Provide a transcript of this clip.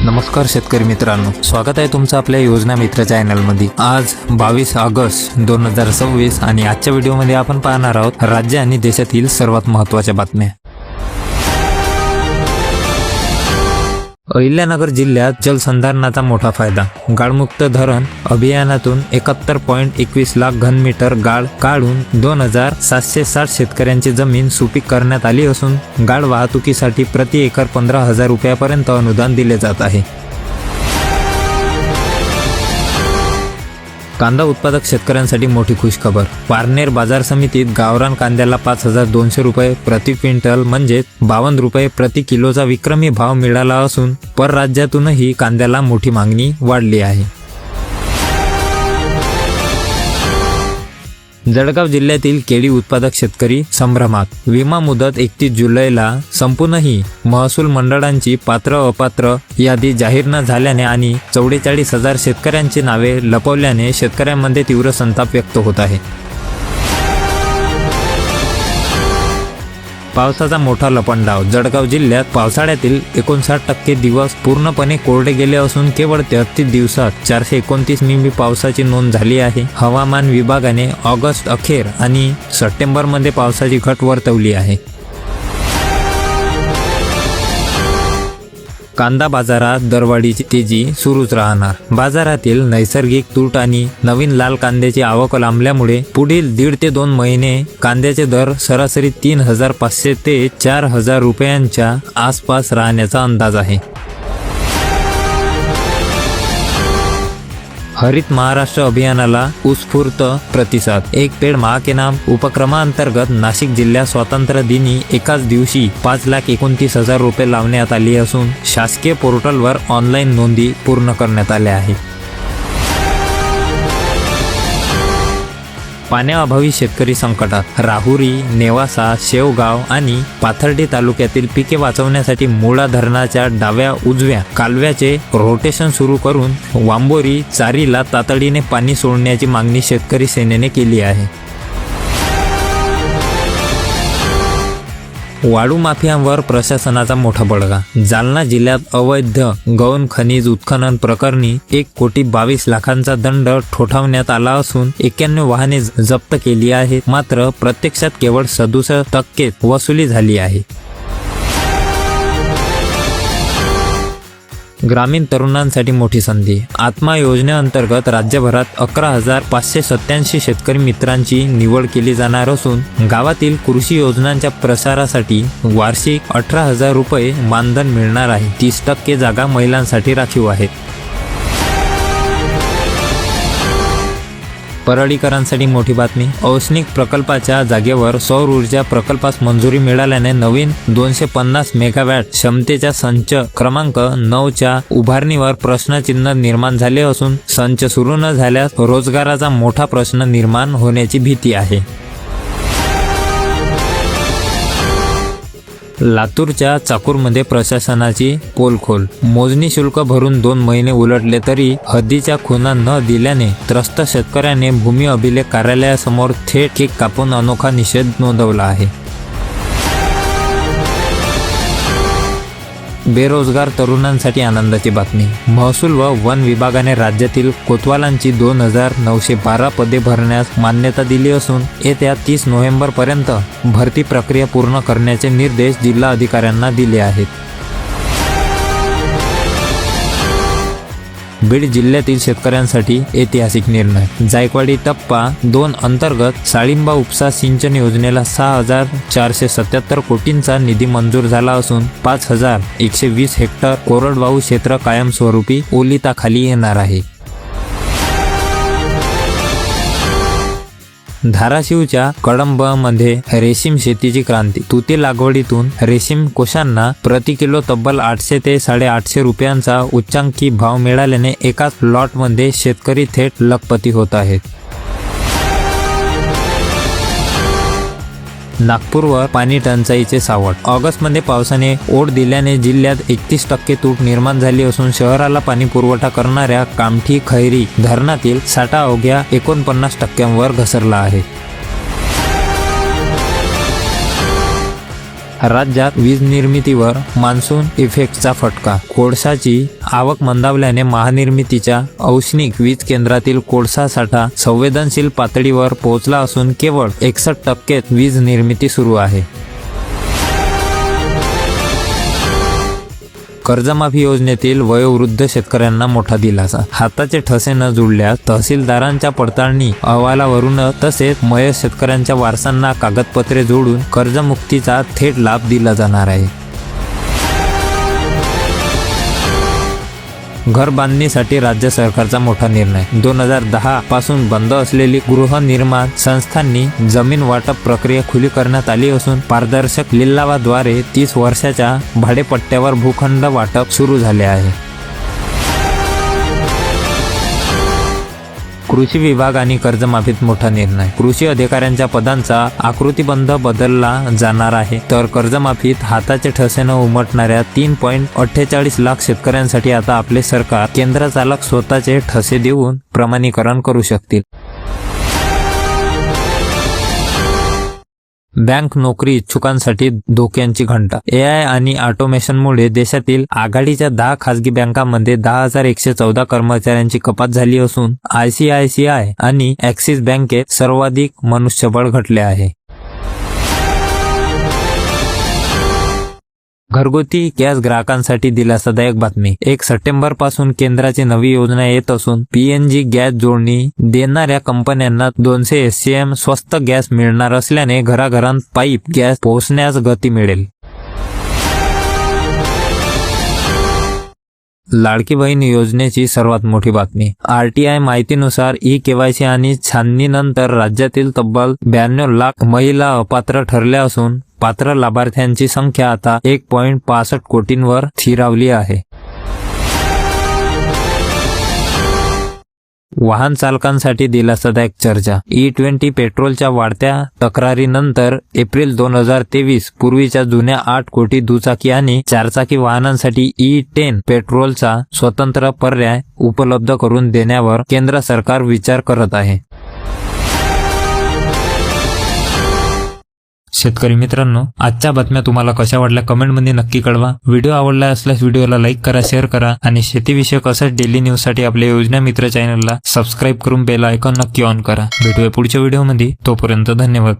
नमस्कार शेतकरी मित्रांनो, स्वागत आहे तुमचं आपल्या योजना मित्र चॅनलमध्ये। आज 22 ऑगस्ट 2026 आणि आजच्या व्हिडिओमध्ये आपण पाहणार आहोत राज्य आणि देशातील सर्वात महत्त्वाच्या बातम्या। अहिल्यानगर जिल्ह्यात जलसंधारणाचा मोठा फायदा। गाळमुक्त धरण अभियानातून 71.21 लाख घनमीटर गाळ काढून 2760 शेतकऱ्यांची जमीन सुपीक करण्यात आली असून गाळ वाहतुकीसाठी प्रति एकर 15,000 रुपयापर्यंत अनुदान दिले जात आहे। कांदा उत्पादक शेतकऱ्यांसाठी मोठी खुशखबर। पारनेर बाजार समितीत गावरान कांद्याला 5,200 रुपये प्रति क्विंटल म्हणजे 52 रुपये प्रति किलोचा विक्रमी भाव मिळाला असून परराज्यातूनही कांद्याला मोठी मागणी वाढली आहे। जळगाव जिल्ह्यातील केळी उत्पादक शेतकरी संभ्रमात। विमा मुदत 31 जुलैला संपूनही महसूल मंडळांची पात्र अपात्र यादी जाहीर न झाल्याने आणि 44,000 शेतकऱ्यांची नावे लपवल्याने शेतकऱ्यांमध्ये तीव्र संताप व्यक्त होत आहे। पावसाचा मोठा लपंडाव। जळगाव जिल्ह्यात पावसाळ्यातील 59% दिवस पूर्णपणे कोरडे गेले असून केवळ 33 दिवसात 429 मिमी पावसाची नोंद झाली आहे। हवामान विभागाने ऑगस्ट अखेर आणि सप्टेंबरमध्ये पावसाची घट वर्तवली आहे। कांदा बाजारात दरवाढीची तेजी सुरूच राहणार। बाजारातील नैसर्गिक तूट आणि नवीन लाल कांद्याची आवक लांबल्यामुळे पुढील 1.5 ते 2 महिने कांद्याचे दर सरासरी 3,500 ते 4,000 रुपयांच्या आसपास राहण्याचा अंदाज आहे। हरित महाराष्ट्र अभियानाला उत्स्फूर्त प्रतिसाद। एक पेड़ माह के नाम उपक्रमांतर्गत नाशिक जिल्ह्यात स्वातंत्र्य दिनी एकाच दिवशी 5,29,000 रुपये लावण्यात आली असून शासकीय पोर्टलवर ऑनलाईन नोंदी पूर्ण करण्यात आल्या आहेत। पाण्याअभावी शेतकरी संकटात। राहुरी, नेवासा, शेवगाव आणि पाथर्डी तालुक्यातील पिके वाचवण्यासाठी मुळा धरणाच्या डाव्या उजव्या कालव्याचे रोटेशन सुरू करून वांबोरी चारीला तातडीने पाणी सोडण्याची मागणी शेतकरी सेनेने केली आहे। वाळू माफियांवर प्रशासनाचा मोठा बडगा। जालना जिल्ह्यात अवैध गौण खनिज उत्खनन प्रकरणी 1,22 लाखांचा दंड ठोठावण्यात आला असून 91 वाहने जप्त केली आहेत, मात्र प्रत्यक्षात केवळ 67% वसुली झाली आहे। ग्रामीण तरुणांसाठी मोठी संधी। आत्मा योजनेअंतर्गत राज्यभरात 11,587 शेतकरी मित्रांची निवड केली जाणार असून गावातील कृषी योजनांच्या प्रसारासाठी वार्षिक 18,000 रुपये मानधन मिळणार आहे। 30% जागा महिलांसाठी राखीव आहेत। परळीकरांसाठी मोठी बातमी। औष्णिक प्रकल्पाच्या जागेवर सौर ऊर्जा प्रकल्पास मंजुरी मिळाल्याने नवीन 250 मेगावॅट क्षमतेच्या संच क्रमांक 9च्या उभारणीवर प्रश्नचिन्ह निर्माण झाले असून संच सुरू न झाल्यास रोजगाराचा मोठा प्रश्न निर्माण होण्याची भीती आहे। लातूरच्या चाकूरमध्ये प्रशासनाची पोलखोल। मोजणी शुल्क भरून 2 महिने उलटले तरी हद्दीच्या खुणा न दिल्याने त्रस्त शेतकऱ्याने भूमी अभिलेख कार्यालयासमोर थेट केक कापून अनोखा निषेध नोंदवला आहे। बेरोजगार तरुणांसाठी आनंदाची बातमी। महसूल व वन विभागाने राज्यातील कोतवालांची 2,912 पदे भरण्यास मान्यता दिली असून येत्या 30 नोव्हेंबरपर्यंत भरती प्रक्रिया पूर्ण करण्याचे निर्देश जिल्हा अधिकाऱ्यांना दिले आहेत। बीड जिल्ह्यातील शेतकऱ्यांसाठी ऐतिहासिक निर्णय। जायकवाडी टप्पा 2 अंतर्गत साळिंबा उपसा सिंचन योजनेला 6,477 कोटींचा निधी मंजूर झाला असून 5,120 हेक्टर कोरडवाहू क्षेत्र कायमस्वरूपी ओलिताखाली येणार आहे। धाराशिवच्या कळंबमध्ये रेशीम शेतीची क्रांती। तुती लागवडीतून रेशीम कोशांना प्रति किलो तब्बल 800 ते 850 रुपयांचा उच्चांकी भाव मिळाल्याने एकाच प्लॉटमध्ये शेतकरी थेट लखपती होत आहेत। नागपूरवर पाणी टंचाईचे सावट। ऑगस्टमध्ये पावसाने ओढ दिल्याने जिल्ह्यात 31% तूट निर्माण झाली असून शहराला पाणी पुरवठा करणाऱ्या कामठी खैरी धरणातील साठा अवघ्या 49% घसरला आहे। राज्यात वीज निर्मितीवर मान्सून इफेक्टचा फटका. कोळशाची आवक मंदावल्याने महानिर्मितीच्या औष्णिक वीज केंद्रातील कोळसा साठा संवेदनशील पातळीवर पोहोचला असून केवळ 61% वीज निर्मिती सुरू आहे. कर्जमाफी योजनेतील वयोवृद्ध शेतकऱ्यांना मोठा दिलासा. हाताचे ठसे न जुळल्यास तहसीलदारांच्या पडताळणी अहवालावरून तसेच मयत शेतकऱ्यांच्या वारसांना कागदपत्रे जोडून कर्जमुक्तीचा थेट लाभ दिला जाणार आहे. घर बांधणीसाठी राज्य सरकारचा मोठा निर्णय. 2010 पासून बंद असलेली गृहनिर्माण संस्थांनी जमीन वाटप प्रक्रिया खुली करण्यात आली असून पारदर्शक लिलावाद्वारे 30 वर्षाच्या भाडेपट्ट्यावर भूखंड वाटप सुरू झाले आहे. कृषी विभाग आणि कर्जमाफीत मोठा निर्णय. कृषी अधिकाऱ्यांच्या पदांचा आकृतिबंध बदलला जाणार आहे, तर कर्जमाफीत हाताचे ठसे न उमटणाऱ्या 3.48 लाख शेतकऱ्यांसाठी आता आपले सरकार केंद्र चालक स्वतःचे ठसे देऊन प्रमाणीकरण करू शकतील. बँक नोकरी इच्छुकांसाठी धोक्यांची घंटा. AI आणि ऑटोमेशनमुळे देशातील आघाडीच्या 10 खासगी बँकांमध्ये 10,114 कर्मचाऱ्यांची कपात झाली असून ICICI आणि ॲक्सिस बँकेत सर्वाधिक मनुष्यबळ घटले आहे. घरगुती गॅस ग्राहकांसाठी दिलासादायक बातमी. 1 सप्टेंबर पासून केंद्राची नवी योजना येत असून PNG गॅस जोडणी देणाऱ्या कंपन्यांना 200 SCM स्वस्त गॅस मिळणार असल्याने घराघरांत पाईप गॅस पोहोचण्यास गती मिळेल. लाडकी बहीण योजनेची सर्वात मोठी बातमी. RTI माहितीनुसार eKYC आणि छाननीनंतर राज्यातील तब्बल 92 लाख महिला अपात्र ठरल्या असून पात्र लाभार्थ्यांची संख्या आता 1.65 कोटींवर स्थिरावली आहे. वाहन चालकांसाठी दिलासादायक चर्चा. E20 पेट्रोलच्या वाढत्या तक्रारीनंतर एप्रिल 2023 पूर्वीच्या जुन्या 8 कोटी दुचाकी आणि चारचाकी वाहनांसाठी E10 पेट्रोलचा स्वतंत्र पर्याय उपलब्ध करून देण्यावर केंद्र सरकार विचार करत आहे. शेतकरी मित्रांनो, आजच्या बातम्या तुम्हाला कशा वाटल्या कमेंटमध्ये नक्की कळवा. व्हिडिओ आवडला असल्यास व्हिडिओला लाईक करा, शेअर करा आणि शेतीविषयक असंच डेली न्यूजसाठी आपल्या योजना मित्र चॅनलला सबस्क्राईब करून बेल आयकॉन नक्की ऑन करा. भेटूया पुढच्या व्हिडिओमध्ये. तोपर्यंत धन्यवाद.